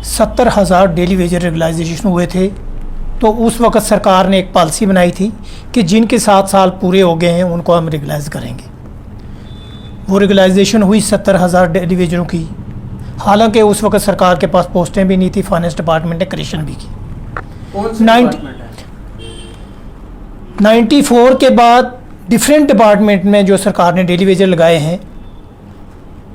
70,000 daily veg regularisation हुए थे। तो उस वक्त सरकार ने एक पॉलिसी बनाई थी कि जिनके 7 साल पूरे हो गए हैं उनको हम रेगुलाइज करेंगे। वो रेगुलाइजेशन हुई 70,000 डेली वेजरों की। हालांकि उस वक्त सरकार के पास पोस्टें भी नहीं थी, फाइनेंस डिपार्टमेंट ने क्रिएशन भी की। कौन सा डिपार्टमेंट है? 94 के बाद डिफरेंट डिपार्टमेंट में जो सरकार ने डेली वेजर लगाए हैं,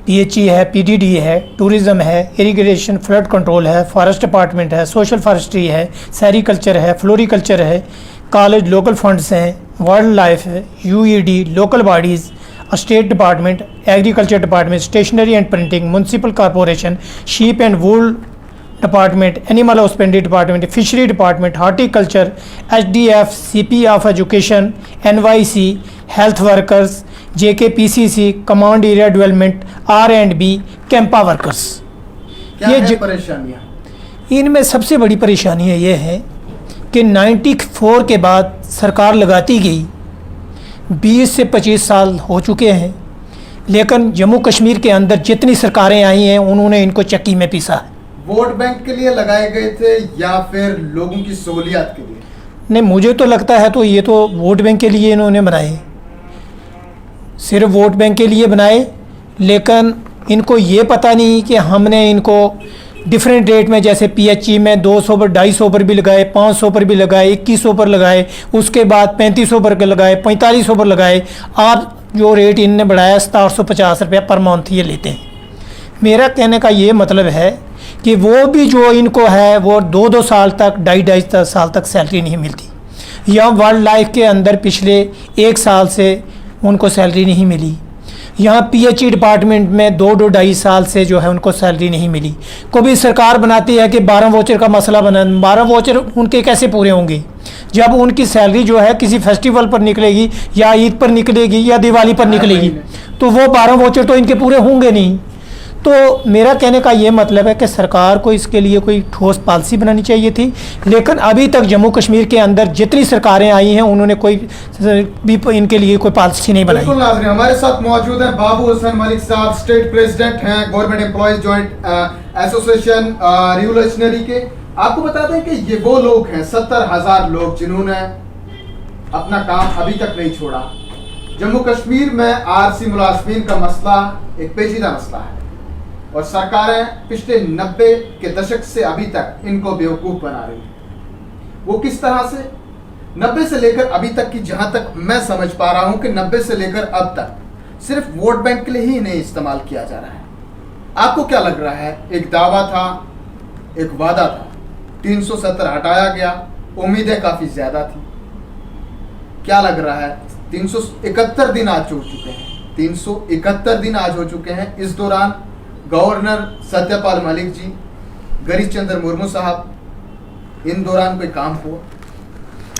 PHE है, PDD है, टूरिज़्म है, इरिगेशन फ्लड कंट्रोल है, फॉरेस्ट डिपार्टमेंट है, सोशल फॉरेस्ट्री है, सेरिकल्चर है, फ्लोरिकल्चर है, कॉलेज लोकल फंड्स हैं, वाइल्ड लाइफ है, UED, local bodies, state department, agriculture department, stationery and printing, municipal corporation, sheep and wool department, animal husbandry department, fishery department, horticulture, HDF, CP of education, NYC, health workers, JKPCC, command area development, R&B, CAMPA workers. क्या है परेशानियाँ? इनमें सबसे बड़ी परेशानी ये है कि 94 के बाद सरकार लगाती गई, 20 से 25 साल हो चुके हैं, लेकिन जम्मू कश्मीर के अंदर जितनी सरकारें आई हैं उन्होंने इनको चक्की में पीसा है। वोट बैंक के लिए लगाए गए थे या फिर लोगों की सहूलियत के लिए? नहीं, मुझे तो लगता है तो ये तो वोट बैंक के लिए इन्होंने बनाए, सिर्फ वोट बैंक के लिए बनाए। लेकिन इनको ये पता नहीं कि हमने इनको डिफरेंट रेट में, जैसे PHE में 200 पर, 250 पर भी लगाए, 500 पर भी लगाए, 2100 पर लगाए, उसके बाद 3500 पर लगाए, 4500 पर लगाए। आप जो रेट इनने बढ़ाया 750 रुपया पर मंथ ये लेते हैं। मेरा कहने का ये मतलब है कि वो भी जो इनको है वो 2-2 साल तक, 2.5 साल तक सैलरी नहीं मिलती। या वाइल्ड लाइफ के अंदर पिछले 1 साल से उनको सैलरी नहीं मिली। यहाँ PHE डिपार्टमेंट में 2-2.5 साल से जो है उनको सैलरी नहीं मिली। कभी सरकार बनाती है कि 12 वाउचर का मसला बना, 12 वाउचर उनके कैसे पूरे होंगे जब उनकी सैलरी जो है किसी फेस्टिवल पर निकलेगी या ईद पर निकलेगी या दिवाली पर निकलेगी, तो वो 12 वाउचर तो इनके पूरे होंगे नहीं। तो मेरा कहने का ये मतलब है कि सरकार को इसके लिए कोई ठोस पॉलिसी बनानी चाहिए थी, लेकिन अभी तक जम्मू कश्मीर के अंदर जितनी सरकारें आई हैं उन्होंने कोई भी इनके लिए कोई पॉलिसी नहीं बनाई। बिल्कुल नाज़रीन, हमारे साथ मौजूद हैं बाबू हसन मलिक साहब, स्टेट प्रेसिडेंट हैं government employees joint association revolutionary के। आपको बता दें कि ये वो लोग हैं, 70,000 लोग जिन्होंने अपना काम अभी तक नहीं छोड़ा। जम्मू कश्मीर में RC मुलाजमीन का मसला एक पेचीदा मसला है और सरकारें पिछले 90 के दशक से अभी तक इनको बेवकूफ़ बना रही है। वो किस तरह से 90 से लेकर अभी तक की, जहां तक मैं समझ पा रहा हूं कि 90 से लेकर अब तक सिर्फ वोट बैंक के लिए ही इन्हें इस्तेमाल किया जा रहा है। आपको क्या लग रहा है? एक दावा था, एक वादा था, 370 हटाया गया, उम्मीदें काफ़ी ज़्यादा थी। क्या लग रहा है? 371 दिन आज हो चुके हैं, 371 दिन आज हो चुके हैं। इस दौरान गवर्नर सत्यपाल मलिक जी, गिरीश चंद्र मुर्मू साहब, इन दौरान कोई काम हुआ?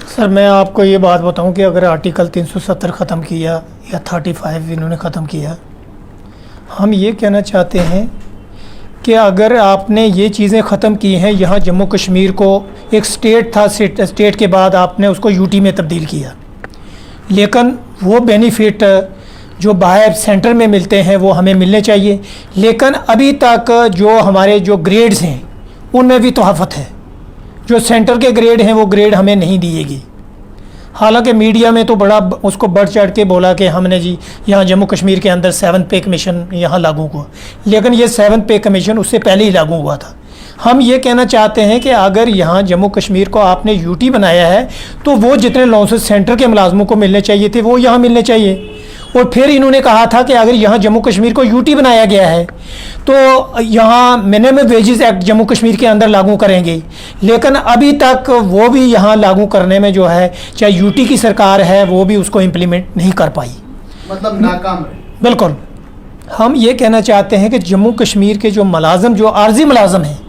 सर, मैं आपको ये बात बताऊं कि अगर आर्टिकल 370 ख़त्म किया या 35 इन्होंने ख़त्म किया, हम ये कहना चाहते हैं कि अगर आपने ये चीज़ें ख़त्म की हैं, यहाँ जम्मू कश्मीर को एक स्टेट था, स्टेट के बाद आपने उसको UT में तब्दील किया, लेकिन वो बेनिफिट जो बाहर सेंटर में मिलते हैं वो हमें मिलने चाहिए। लेकिन अभी तक जो हमारे जो ग्रेड्स हैं उनमें भी तोहफ़त है। जो सेंटर के ग्रेड हैं वो ग्रेड हमें नहीं दिएगी। हालांकि मीडिया में तो बड़ा उसको बढ़ चढ़ के बोला कि हमने जी यहाँ जम्मू कश्मीर के अंदर 7th पे कमीशन यहाँ लागू हुआ, लेकिन ये 7th पे कमीशन उससे पहले ही लागू हुआ था। हम ये कहना चाहते हैं कि अगर यहाँ जम्मू कश्मीर को आपने UT बनाया है तो वो जितने लॉन्सेस सेंटर के मुलाजमों को मिलने चाहिए थे वो यहाँ मिलने चाहिए। और फिर इन्होंने कहा था कि अगर यहाँ जम्मू कश्मीर को UT बनाया गया है तो यहाँ minimum wages act Jammu Kashmir के अंदर लागू करेंगे, लेकिन अभी तक वो भी यहाँ लागू करने में जो है, चाहे UT की सरकार है, वो भी उसको इम्प्लीमेंट नहीं कर पाई, मतलब नाकाम रही। बिल्कुल। हम ये कहना चाहते हैं कि जम्मू कश्मीर के जो मुलाजम, जो आर्जी मुलाजम हैं,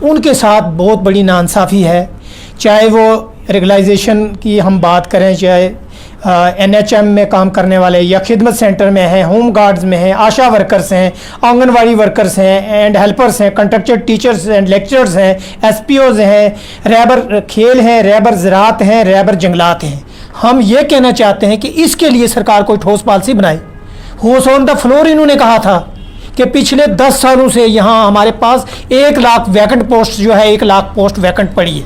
उनके साथ बहुत बड़ी नाइंसाफ़ी है। चाहे वो रेगुलाइजेशन की हम बात करें, चाहे NHM में काम करने वाले या खिदमत सेंटर में हैं, होम गार्ड्स में हैं, आशा वर्कर्स हैं, आंगनवाड़ी वर्कर्स हैं एंड हेल्पर्स हैं, कंट्रैक्चर टीचर्स एंड लेक्चरर्स हैं, SPOs हैं, रैबर खेल हैं, रैबर ज़राअत हैं, रैबर जंगलात हैं। हम ये कहना चाहते हैं कि इसके लिए सरकार कोई ठोस पॉलिसी बनाए। होश ऑन द फ्लोर इन्होंने कहा था कि पिछले 10 सालों से यहाँ हमारे पास 1 लाख वैकेंट पोस्ट जो है, 1 लाख पोस्ट वैकेंट पड़ी है,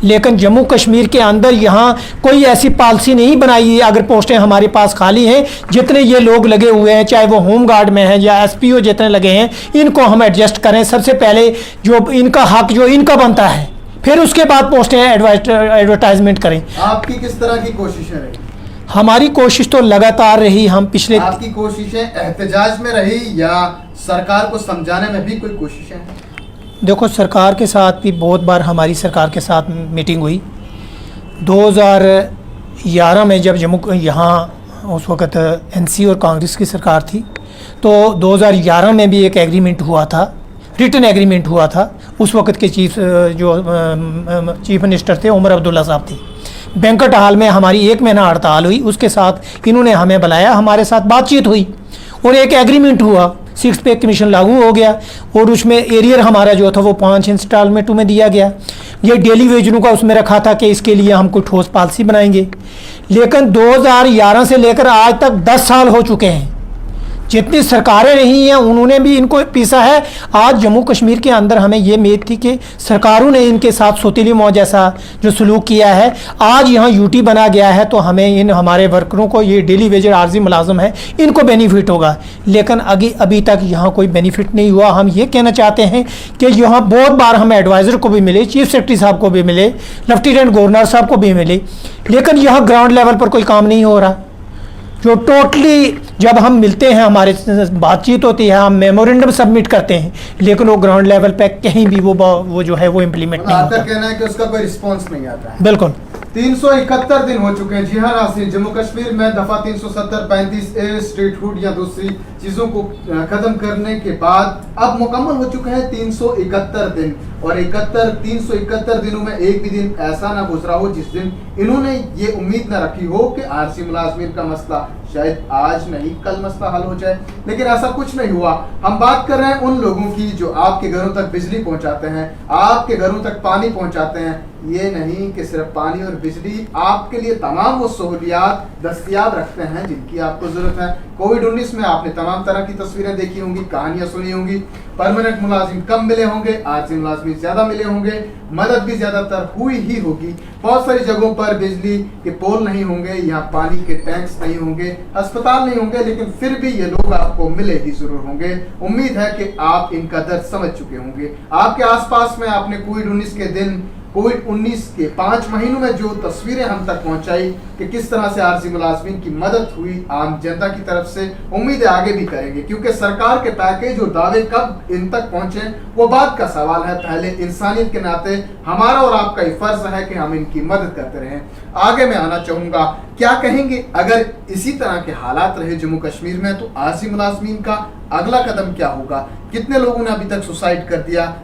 लेकिन जम्मू कश्मीर के अंदर यहाँ कोई ऐसी पॉलिसी नहीं बनाई है। अगर पोस्टें हमारे पास खाली हैं, जितने ये लोग लगे हुए हैं, चाहे वो होम गार्ड में हैं या एसपीओ जितने लगे हैं, इनको हम एडजस्ट करें। सबसे पहले जो इनका हक जो इनका बनता है, फिर उसके बाद पोस्टें एडवर्टाइजमेंट करें। आपकी किस तरह की कोशिशें रही? हमारी कोशिश तो लगातार रही। हम पिछले आपकी कोशिशें एहतजाज में रही या सरकार को समझाने में भी कोई कोशिशें हैं? देखो, सरकार के साथ भी बहुत बार हमारी सरकार के साथ मीटिंग हुई। 2011 में जब जम्मू यहाँ उस वक़्त एनसी और कांग्रेस की सरकार थी, तो 2011 में भी एक एग्रीमेंट हुआ था, रिटन एग्रीमेंट हुआ था। उस वक़्त के चीफ मिनिस्टर थे उमर अब्दुल्ला साहब थे। बैंकट हॉल में हमारी 1 महीना हड़ताल हुई, उसके साथ इन्होंने हमें बुलाया, हमारे साथ बातचीत हुई और एक एग्रीमेंट हुआ। 6 पे कमीशन लागू हो गया और उसमें एरियर हमारा जो था वो 5 इंस्टॉलमेंटों में दिया गया। ये डेली वेजरों का उसमें रखा था कि इसके लिए हम कोई ठोस पॉलिसी बनाएंगे। लेकिन 2011 से लेकर आज तक 10 साल हो चुके हैं। जितनी सरकारें रही हैं उन्होंने भी इनको पीसा है। आज जम्मू कश्मीर के अंदर हमें ये उम्मीद थी कि सरकारों ने इनके साथ सौतीली मौत जैसा जो सलूक किया है। आज यहाँ यूटी बना गया है तो हमें इन हमारे वर्करों को, ये डेली वेजर आर्जी मुलाजम है, इनको बेनिफिट होगा। लेकिन अभी तक यहाँ कोई बेनिफिट नहीं हुआ। हम ये कहना चाहते हैं कि यहाँ बहुत बार हम एडवाइज़र को भी मिले, चीफ सेक्रेटरी साहब को भी मिले, लेफ्टिनेंट गवर्नर साहब को भी मिले, लेकिन यहाँ ग्राउंड लेवल पर कोई काम नहीं हो रहा। जो टोटली जब हम मिलते हैं, हमारे बातचीत होती है, हम मेमोरेंडम सबमिट करते हैं, लेकिन वो ग्राउंड लेवल पे कहीं भी वो जो है वो इम्प्लीमेंट नहीं होता। कहना है कि उसका कोई रिस्पांस नहीं आता है। बिल्कुल। 371 दिन हो चुके हैं। जी हाँ नाज़रीन, जम्मू कश्मीर में दफा 370, 35A स्टेटहुड या दूसरी चीजों को खत्म करने के बाद अब मुकम्मल हो चुके हैं 371 दिन। और 371 दिनों में एक भी दिन ऐसा ना गुजरा हो जिस दिन इन्होंने ये उम्मीद ना रखी हो कि आरसी मुलाजमीन का मसला शायद आज नहीं कल मसला हल हो जाए, लेकिन ऐसा कुछ नहीं हुआ। हम बात कर रहे हैं उन लोगों की जो आपके घरों तक बिजली पहुंचाते हैं, आपके घरों तक पानी पहुंचाते हैं। ये नहीं कि सिर्फ पानी और बिजली, आपके लिए तमाम वो सहूलियात दस्तयाब रखते हैं जिनकी आपको जरूरत है। कोविड-19 में आपने तमाम तरह की तस्वीरें देखी होंगी, कहानियां सुनी होंगी। परमानेंट मुलाजिम कम मिले होंगे, आरजी मुलाजिम ज्यादा मिले होंगे, मदद भी ज्यादातर हुई ही होगी। बहुत सारी जगहों पर बिजली के पोल नहीं होंगे, यहाँ पानी के टैंक्स नहीं होंगे, अस्पताल नहीं होंगे, लेकिन फिर भी ये लोग आपको मिले ही जरूर होंगे। उम्मीद है कि आप इनका दर्द समझ चुके होंगे। आपके आसपास में आपने कोविड-19 के दिन, कोविड-19 के 5 महीनों में जो तस्वीरें हम तक पहुंचाई कि किस तरह से आरजी मुलाजमीन की मदद हुई आम जनता की तरफ से, उम्मीद है आगे भी करेंगे, क्योंकि सरकार के पैकेज और दावे कब इन तक पहुंचे वो बात का सवाल है। पहले इंसानियत के नाते हमारा और आपका ही फर्ज है कि हम इनकी मदद करते रहें। आगे मैं आना चाहूंगा, क्या कहेंगे अगर इसी तरह के हालात रहे जम्मू कश्मीर में तो आरजी मुलाजमीन का अगला कदम क्या होगा? कितने लोगों ने अभी तक सुसाइड कर दिया,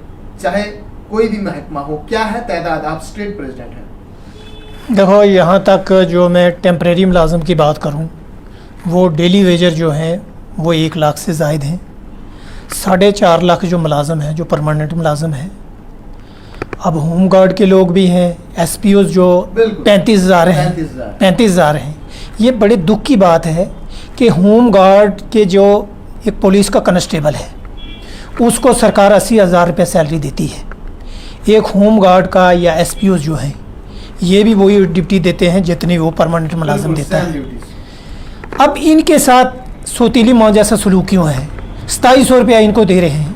चाहे कोई भी महकमा हो, क्या है तादाद? आप स्टेट प्रेसिडेंट हैं। देखो, यहाँ तक जो मैं टेम्परेरी मुलाजम की बात करूँ, वो डेली वेजर जो हैं वो 1 लाख से ज़ायद हैं। 4.5 लाख जो मुलाजम हैं, जो परमानेंट मुलाजम हैं। अब होम गार्ड के लोग भी हैं, एसपीओ जो 35,000 हैं, 35,000 हैं। ये बड़े दुख की बात है कि होम गार्ड के जो एक पुलिस का कांस्टेबल है उसको सरकार 80,000 रुपये सैलरी देती है। एक होम गार्ड का या एसपीओ जो हैं ये भी वही ड्यूटी देते हैं जितनी वो परमानेंट मुलाजिम देता है। अब इनके साथ सौतीली मौत जैसा सलूक क्यों है? 2700 रुपया इनको दे रहे हैं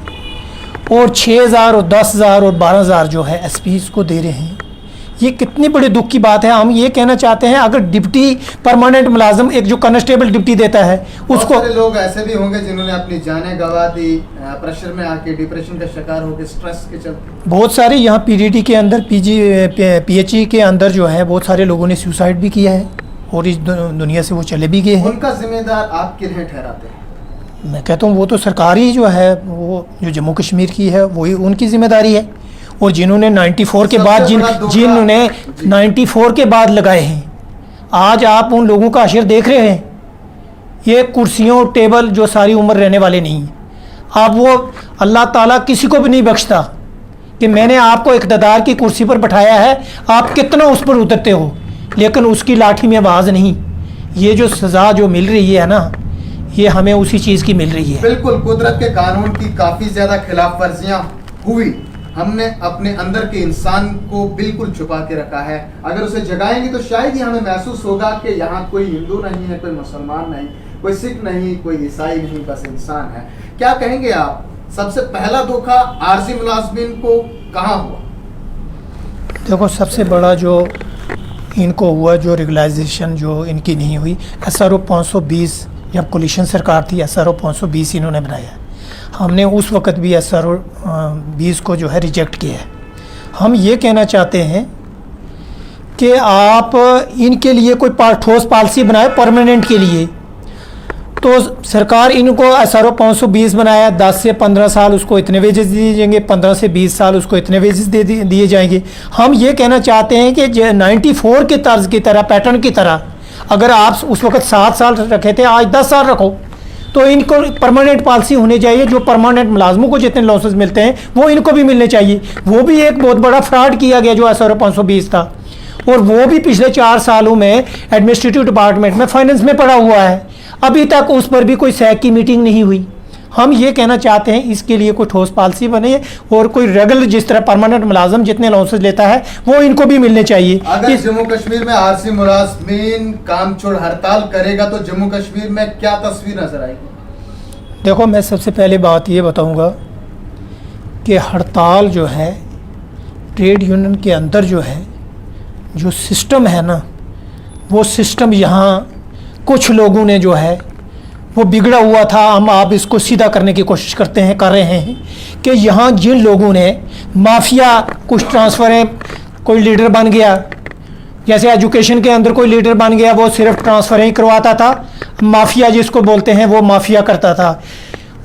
और 6,000 और 10,000 और 12,000 जो है एसपीज को दे रहे हैं। ये कितनी बड़ी दुख की बात है। हम ये कहना चाहते हैं, अगर डिप्टी परमानेंट मुलाजिम एक जो कांस्टेबल डिप्टी देता है उसको, लोग ऐसे भी होंगे जिन्होंने अपनी जानें गंवा दी, प्रेशर में आके डिप्रेशन का शिकार हो गए, स्ट्रेस के चलते। बहुत सारे यहाँ पीडीटी के अंदर, पीएचई के अंदर जो है बहुत सारे लोगों ने सुसाइड भी किया है और इस दुनिया से वो चले भी गए हैं। उनका जिम्मेदार आप किन्हें ठहराते हैं? मैं कहता हूँ वो तो सरकार ही जो है, वो जो जम्मू कश्मीर की है वही उनकी जिम्मेदारी है। और जिन्होंने 94 के बाद जिन्होंने 94 के बाद लगाए हैं, आज आप उन लोगों का अशर देख रहे हैं। ये कुर्सियों टेबल जो सारी उम्र रहने वाले नहीं हैं। आप वो अल्लाह ताला किसी को भी नहीं बख्शता कि मैंने आपको इक़्तिदार की कुर्सी पर बैठाया है, आप कितना उस पर उतरते हो, लेकिन उसकी लाठी में आवाज़ नहीं। ये जो सज़ा जो मिल रही है ना, ये हमें उसी चीज़ की मिल रही है। बिल्कुल, कुदरत के कानून की काफ़ी ज़्यादा खिलाफ वर्जियाँ हुई। हमने अपने अंदर के इंसान को बिल्कुल छुपा के रखा है। अगर उसे जगाएंगे तो शायद ही हमें महसूस होगा कि यहाँ कोई हिंदू नहीं है, कोई मुसलमान नहीं, कोई सिख नहीं, कोई ईसाई नहीं, बस इंसान है। क्या कहेंगे आप, सबसे पहला धोखा आरजी मुलाजमीन को कहाँ हुआ? देखो, सबसे बड़ा जो इनको हुआ, जो रेगुलाइजेशन जो इनकी नहीं हुई, SRO 520, जब कोलिशन सरकार थी SRO 520 इन्होंने बनाया। हमने उस वक्त भी SRO 20 को जो है रिजेक्ट किया है। हम ये कहना चाहते हैं कि आप इनके लिए कोई ठोस पॉलिसी बनाए परमानेंट के लिए। तो सरकार इनको SRO 520 बनाया, 10 से 15 साल उसको इतने वेजेस दिए जाएंगे, 15 से 20 साल उसको इतने वेजेस दिए जाएंगे। हम ये कहना चाहते हैं कि 94 के तर्ज की तरह, पैटर्न की तरह, अगर आप उस वक्त 7 साल रखे थे, आज 10 साल रखो, तो इनको परमानेंट पॉलिसी होनी चाहिए। जो परमानेंट मुलाजमों को जितने लॉसेस मिलते हैं वो इनको भी मिलने चाहिए। वो भी एक बहुत बड़ा फ्रॉड किया गया जो SRO 520 था, और वो भी पिछले 4 सालों में एडमिनिस्ट्रेटिव डिपार्टमेंट में, फाइनेंस में पड़ा हुआ है। अभी तक उस पर भी कोई सैक की मीटिंग नहीं हुई। हम ये कहना चाहते हैं इसके लिए कोई ठोस पॉलिसी बने, और कोई रेगुलर जिस तरह परमानेंट मुलाजम जितने लॉसेस लेता है वो इनको भी मिलने चाहिए। अगर जम्मू कश्मीर में आरसी मुलाजमीन काम छोड़ हड़ताल करेगा तो जम्मू कश्मीर में क्या तस्वीर नजर आएगी? देखो, मैं सबसे पहले बात ये बताऊंगा कि हड़ताल जो है, ट्रेड यूनियन के अंदर जो है, जो सिस्टम है ना, वो सिस्टम यहाँ कुछ लोगों ने जो है वो बिगड़ा हुआ था। हम आप इसको सीधा करने की कोशिश कर रहे हैं कि यहाँ जिन लोगों ने माफिया, कुछ ट्रांसफ़रें, कोई लीडर बन गया, जैसे एजुकेशन के अंदर कोई लीडर बन गया, वो सिर्फ ट्रांसफ़र ही करवाता था, माफिया जिसको बोलते हैं, वो माफिया करता था।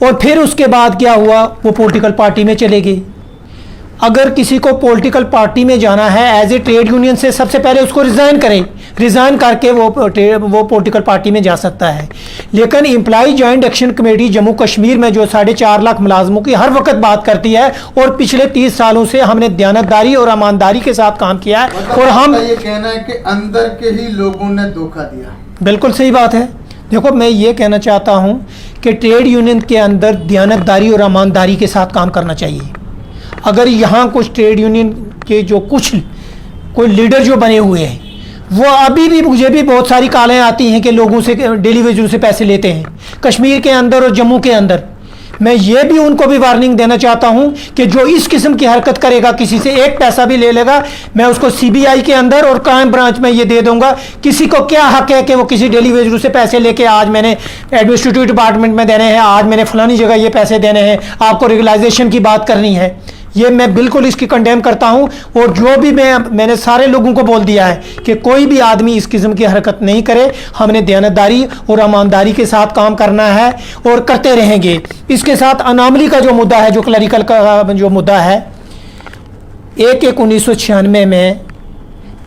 और फिर उसके बाद क्या हुआ, वो पॉलिटिकल पार्टी में चले गए। अगर किसी को पॉलिटिकल पार्टी में जाना है एज ए ट्रेड यूनियन से, सबसे पहले उसको रिज़ाइन करे, रिज़ाइन करके वो पॉलिटिकल पार्टी में जा सकता है। लेकिन employee joint action committee Jammu Kashmir में जो 4.5 लाख मुलाजमों की हर वक्त बात करती है, और पिछले 30 सालों से हमने दयानतदारी और ईमानदारी के साथ काम किया है। और हम ये कहना है कि अंदर के ही लोगों ने धोखा दिया। बिल्कुल सही बात है। देखो, मैं ये कहना चाहता हूँ कि ट्रेड यूनियन के अंदर दयानतदारी और ईमानदारी के साथ काम करना चाहिए। अगर यहाँ कुछ ट्रेड यूनियन के जो कुछ कोई लीडर जो बने हुए हैं, वो अभी भी, मुझे भी बहुत सारी कॉलें आती हैं कि लोगों से डेली वेजों से पैसे लेते हैं कश्मीर के अंदर और जम्मू के अंदर। मैं ये भी उनको भी वार्निंग देना चाहता हूं कि जो इस किस्म की हरकत करेगा, किसी से एक पैसा भी ले लेगा, मैं उसको CBI के अंदर और क्राइम ब्रांच में ये दे दूंगा। किसी को क्या हक है कि वो किसी डेली वेजर से पैसे लेके, आज मैंने एडमिनिस्ट्रेटिव डिपार्टमेंट में देने हैं, आज मैंने फलानी जगह ये पैसे देने हैं, आपको रेगुलाइजेशन की बात करनी है। ये मैं बिल्कुल इसकी कंडेम करता हूं। और जो भी मैंने सारे लोगों को बोल दिया है कि कोई भी आदमी इस किस्म की हरकत नहीं करे। हमने दयानतदारी और ईमानदारी के साथ काम करना है और करते रहेंगे। इसके साथ अनामली का जो मुद्दा है, जो क्लरिकल का जो मुद्दा है, 1/1/1996 में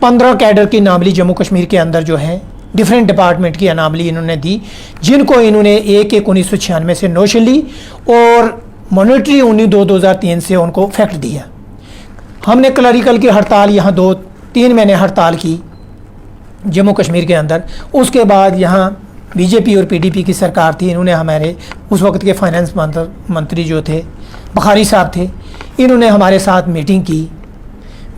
15 कैडर की अनामली जम्मू कश्मीर के अंदर जो है डिफरेंट डिपार्टमेंट की अनामली इन्होंने दी, जिनको इन्होंने 1/1/1996 से नोशन ली और मॉनिटरी 19/2/2003 से उनको फैक्ट दिया। हमने क्लरिकल की हड़ताल यहाँ 2-3 महीने हड़ताल की जम्मू कश्मीर के अंदर। उसके बाद यहाँ BJP और PDP की सरकार थी। इन्होंने हमारे उस वक्त के फाइनेंस मंत्री जो थे, बुखारी साहब थे, इन्होंने हमारे साथ मीटिंग की।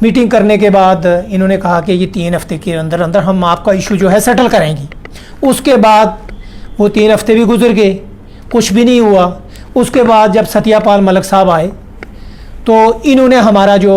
मीटिंग करने के बाद इन्होंने कहा कि ये 3 हफ्ते के अंदर अंदर हम आपका इशू जो है सेटल करेंगे। उसके बाद वो 3 हफ्ते भी गुजर गए, कुछ भी नहीं हुआ। उसके बाद जब सत्यापाल मलिक साहब आए तो इन्होंने हमारा जो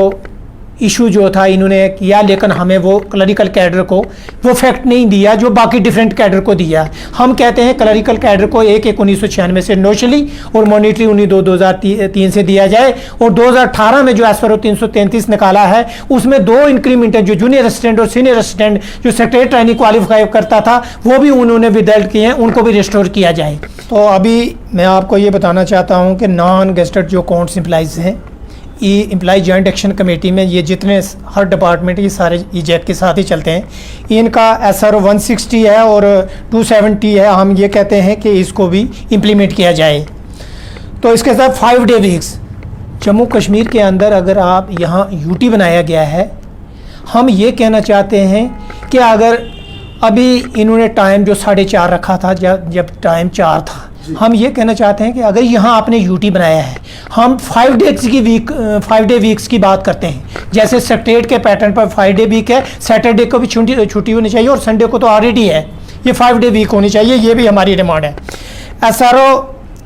इशू जो था इन्होंने किया, लेकिन हमें वो क्लरिकल कैडर को वो फैक्ट नहीं दिया जो बाकी डिफरेंट कैडर को दिया। हम कहते हैं क्लरिकल कैडर को 1/1/1996 से नोशली और मॉनिटरी 19/2/2003 से दिया जाए। और 2018 में जो एसपरो 333 निकाला है उसमें 2 इंक्रीमेंट जो जूनियर असिस्टेंट और सीनियर असिस्टेंट जो सेक्रेटरी ट्रेनिंग क्वालिफाई करता था वो भी उन्होंने विदल्ट किए हैं, उनको भी रिस्टोर किया जाए। तो अभी मैं आपको ये बताना चाहता हूँ कि नॉन गेस्टेड जो काउंट्स एम्प्लॉइज़ हैं, ये एम्प्लॉय जॉइंट एक्शन कमेटी में ये जितने हर डिपार्टमेंट ये सारे EJAC के साथ ही चलते हैं। इनका SRO 160 है और 270 है। हम ये कहते हैं कि इसको भी इम्प्लीमेंट किया जाए। तो इसके साथ 5 डे वीक्स जम्मू कश्मीर के अंदर अगर आप यहाँ UT बनाया गया है, हम ये कहना चाहते हैं कि अगर अभी इन्होंने टाइम जो 4:30 रखा था, जब टाइम 4 था, हम ये कहना चाहते हैं कि अगर यहाँ आपने यूटी बनाया है, हम 5 डे वीक्स की बात करते हैं। जैसे स्टेट के पैटर्न पर 5 डे वीक है, सैटरडे को भी छुट्टी होनी चाहिए और संडे को तो ऑलरेडी है, ये 5 डे वीक होनी चाहिए, ये भी हमारी डिमांड है। SRO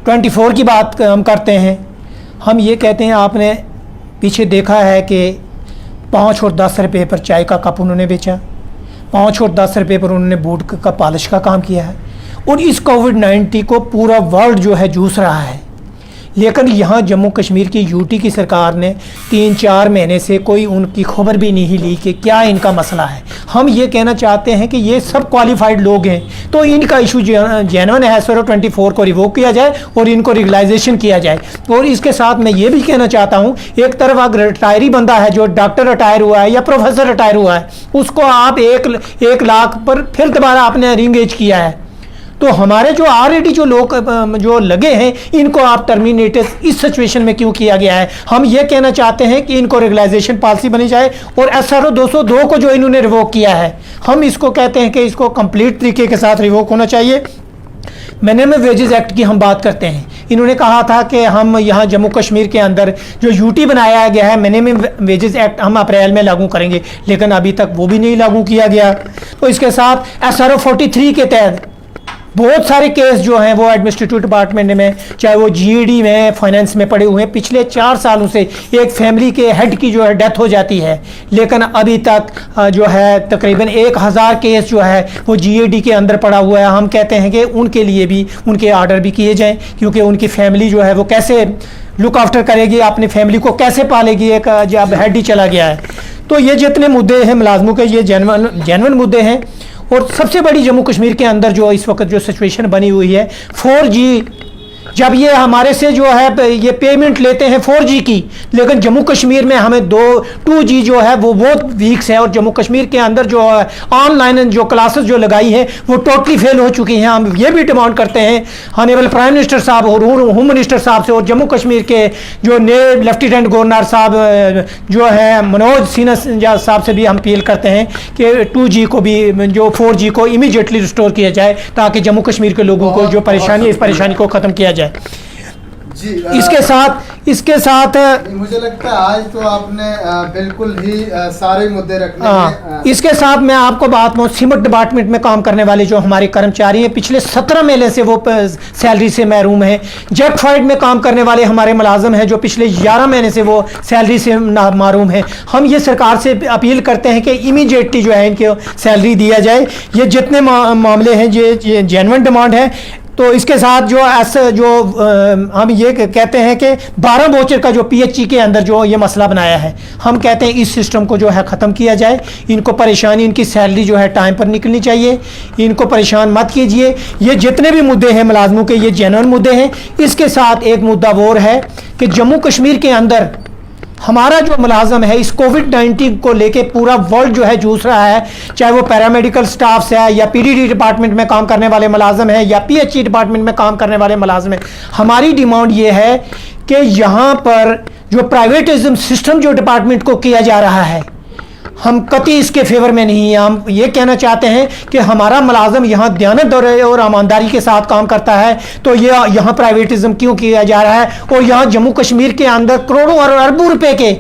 24 की बात हम करते हैं। हम ये कहते हैं, आपने पीछे देखा है कि 5 और 10 रुपये पर चाय का कप उन्होंने बेचा, 5 और 10 रुपये पर उन्होंने बूट का पॉलिश का काम किया है। और इस कोविड-19 को पूरा वर्ल्ड जो है जूझ रहा है, लेकिन यहाँ जम्मू कश्मीर की यूटी की सरकार ने 3-4 महीने से कोई उनकी खबर भी नहीं ली कि क्या इनका मसला है। हम ये कहना चाहते हैं कि ये सब क्वालिफाइड लोग हैं, तो इनका इशू जेन्युइन है, SRO 24 को रिवोक किया जाए और इनको रेगुलाइजेशन किया जाए। और इसके साथ मैं ये भी कहना चाहता हूँ, एक तरफ अगर रिटायरी बंदा है, जो डॉक्टर रिटायर हुआ है या प्रोफेसर रिटायर हुआ है, उसको आप 1 लाख पर फिर दोबारा आपने रिंगेज किया है, तो हमारे जो ऑलरेडी जो लोग जो लगे हैं, इनको आप टर्मिनेटेड इस सिचुएशन में क्यों किया गया है। हम ये कहना चाहते हैं कि इनको रेगुलाइजेशन पॉलिसी बनी जाए। और SRO 202 को जो इन्होंने रिवोक किया है, हम इसको कहते हैं कि इसको कंप्लीट तरीके के साथ रिवोक होना चाहिए। मिनिमम वेजेस एक्ट की हम बात करते हैं। इन्होंने कहा था कि हम यहाँ जम्मू कश्मीर के अंदर जो यूटी बनाया गया है, मिनिमम वेजेस एक्ट हम अप्रैल में लागू करेंगे, लेकिन अभी तक वो भी नहीं लागू किया गया। तो इसके साथ SRO 43 के तहत बहुत सारे केस जो हैं वो एडमिनिस्ट्रेटिव डिपार्टमेंट में, चाहे वो GED में, फाइनेंस में पड़े हुए हैं। पिछले 4 सालों से एक फैमिली के हेड की जो है डेथ हो जाती है, लेकिन अभी तक जो है तकरीबन 1000 केस जो है वो GED के अंदर पड़ा हुआ है। हम कहते हैं कि उनके लिए भी उनके ऑर्डर भी किए जाएँ, क्योंकि उनकी फैमिली जो है वो कैसे लुक आफ्टर करेगी, अपनी फैमिली को कैसे पालेगी, एक जब हेड ही चला गया है। तो ये जितने मुद्दे हैं मुलाजमों के, ये जेन्युइन मुद्दे हैं। और सबसे बड़ी जम्मू कश्मीर के अंदर जो इस वक्त जो सिचुएशन बनी हुई है, 4G, जब ये हमारे से जो है ये पेमेंट लेते हैं 4G की, लेकिन जम्मू कश्मीर में हमें 2G जो है वो बहुत वीक्स है। और जम्मू कश्मीर के अंदर जो ऑनलाइन जो क्लासेस जो लगाई हैं वो टोटली फेल हो चुकी हैं। हम ये भी डिमांड करते हैं ऑनरेबल प्राइम मिनिस्टर साहब और होम मिनिस्टर साहब से, और जम्मू कश्मीर के जो नए लेफ्टिनेंट गवर्नर साहब जो है मनोज सिन्हा साहब से भी हम अपील करते हैं कि 2G को भी, जो 4G को इमीडिएटली रिस्टोर किया जाए, ताकि जम्मू कश्मीर के लोगों को जो परेशानी है, इस परेशानी को ख़त्म किया जाए। जी, इसके साथ मुझे लगता है आज तो आपने बिल्कुल ही सारे मुद्दे रखने हैं। इसके साथ मैं आपको बात कहूँ, सीमेंट डिपार्टमेंट में काम करने वाले जो हमारे कर्मचारी हैं, पिछले 17 महीने से वो सैलरी से महरूम हैं। जेट फ्लाइट में काम करने वाले हमारे मुलाजम हैं, जो पिछले 11 महीने से वो सैलरी से महरूम हैं। हम ये सरकार से अपील करते हैं कि इमीडिएटली जो है इनकी सैलरी दिया जाए। ये जितने मामले हैं ये जेन्युइन डिमांड है। तो इसके साथ हम ये कहते हैं कि 12 वाउचर का जो PHE के अंदर जो ये मसला बनाया है, हम कहते हैं इस सिस्टम को जो है ख़त्म किया जाए। इनको परेशानी, इनकी सैलरी जो है टाइम पर निकलनी चाहिए, इनको परेशान मत कीजिए। ये जितने भी मुद्दे हैं मुलाजमों के, ये जेन्युइन मुद्दे हैं। इसके साथ एक मुद्दा और है कि जम्मू कश्मीर के अंदर हमारा जो मुलाजम है, इस कोविड-19 को लेके पूरा वर्ल्ड जो है जूझ रहा है, चाहे वो पैरामेडिकल स्टाफ्स है या PDD डिपार्टमेंट में काम करने वाले मुलाजम है या PHE डिपार्टमेंट में काम करने वाले मुलाजम है। हमारी डिमांड ये है कि यहाँ पर जो प्राइवेटिज्म सिस्टम जो डिपार्टमेंट को किया जा रहा है, हम कतई इसके फेवर में नहीं हैं। हम ये कहना चाहते हैं कि हमारा मुलाजम यहाँ दयानत और ईमानदारी के साथ काम करता है, तो ये यहाँ प्राइवेटिज्म क्यों किया जा रहा है। और यहाँ जम्मू कश्मीर के अंदर करोड़ों और अरबों रुपए के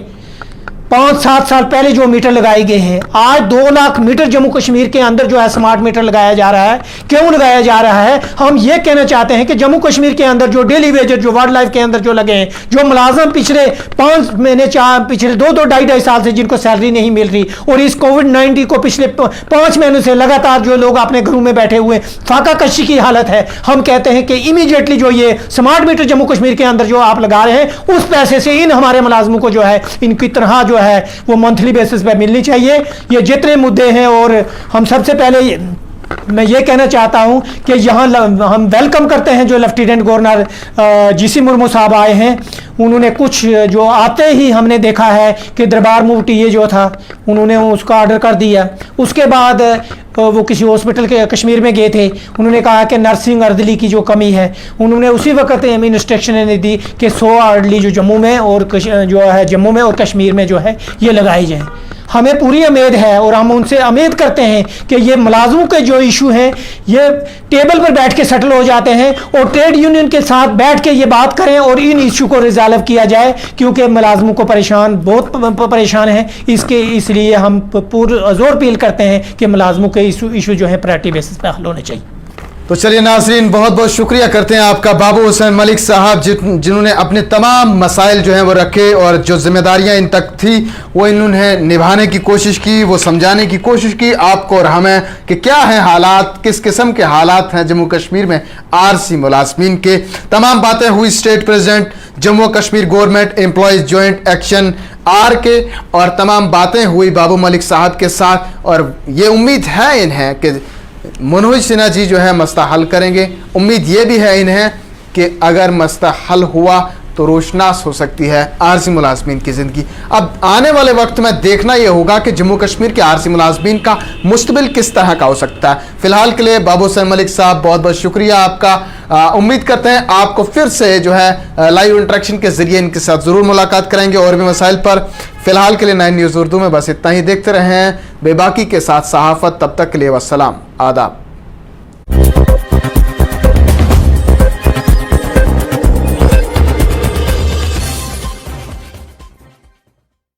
5-7 साल पहले जो मीटर लगाए गए हैं, आज 2 लाख मीटर जम्मू कश्मीर के अंदर जो है स्मार्ट मीटर लगाया जा रहा है। क्यों लगाया जा रहा है? हम ये कहना चाहते हैं कि जम्मू कश्मीर के अंदर जो डेली वेजेस जो वाइल्ड लाइफ के अंदर जो लगे हैं, जो मुलाजम पिछले 5 महीने पिछले 2-2 ढाई साल से जिनको सैलरी नहीं मिल रही, और इस कोविड-19 को पिछले 5 महीनों से लगातार जो लोग अपने घरों में बैठे हुए फाका कशी की हालत है। हम कहते हैं कि इमीडिएटली जो ये स्मार्ट मीटर जम्मू कश्मीर के अंदर जो आप लगा रहे हैं, उस पैसे से इन हमारे मुलाजमों को जो है इनकी तनख्वाह जो है वो मंथली बेसिस पे मिलनी चाहिए। ये जितने मुद्दे हैं, और हम सबसे पहले मैं ये कहना चाहता हूं कि यहाँ हम वेलकम करते हैं जो लेफ्टिनेंट गवर्नर GC मुर्मू साहब आए हैं। उन्होंने कुछ जो आते ही हमने देखा है कि दरबार मुफ्ती ये जो था, उन्होंने उसका ऑर्डर कर दिया। उसके बाद वो किसी हॉस्पिटल के कश्मीर में गए थे, उन्होंने कहा कि नर्सिंग अर्दली की जो कमी है, उन्होंने उसी वक्त इंस्ट्रक्शन दी कि 100 अर्दली जो जम्मू में और जो है जम्मू में और कश्मीर में जो है ये लगाई जाए। हमें पूरी उम्मीद है और हम उनसे उम्मीद करते हैं कि ये मुलाजमों के जो इशू हैं ये टेबल पर बैठ के सेटल हो जाते हैं और ट्रेड यूनियन के साथ बैठ के ये बात करें और इन इशू को रिजॉल्व किया जाए, क्योंकि मुलाजमों को बहुत परेशान है। इसलिए हम जोर अपील करते हैं कि मुलाजमों के इशू जो है प्रायोरिटी बेसिस पे हल होने चाहिए। तो चलिए नाज़रीन, बहुत बहुत शुक्रिया करते हैं आपका बाबू हुसैन मलिक साहब, जिन्होंने अपने तमाम मसाइल जो हैं वो रखे और जो जिम्मेदारियां इन तक थी वो इन्होंने निभाने की कोशिश की, वो समझाने की कोशिश की आपको और हमें कि क्या है हालात, किस किस्म के हालात हैं जम्मू कश्मीर में आरसी मुलाजमीन के। तमाम बातें हुई state president Jammu Kashmir government employees joint action आर के, और तमाम बातें हुई बाबू मलिक साहब के साथ। और ये उम्मीद है इन्हें कि मनोज सिन्हा जी जो है मसला हल करेंगे। उम्मीद ये भी है इन्हें कि अगर मसला हल हुआ तो रोशनास हो सकती है आरसी मुलाजमीन की ज़िंदगी। अब आने वाले वक्त में देखना यह होगा कि जम्मू कश्मीर के आरसी मुलाजमीन का मुस्तबिल किस तरह का हो सकता है। फिलहाल के लिए बाबू हुसैन मलिक साहब बहुत बहुत शुक्रिया आपका। उम्मीद करते हैं आपको फिर से जो है लाइव इंटरेक्शन के जरिए इनके साथ ज़रूर मुलाकात करेंगे और भी मसाइल पर। फिलहाल के लिए 9 न्यूज़ उर्दू में बस इतना ही। देखते रहें बेबाकी के साथ सहाफ़त। तब तक के लिए वस्सलाम, आदाब।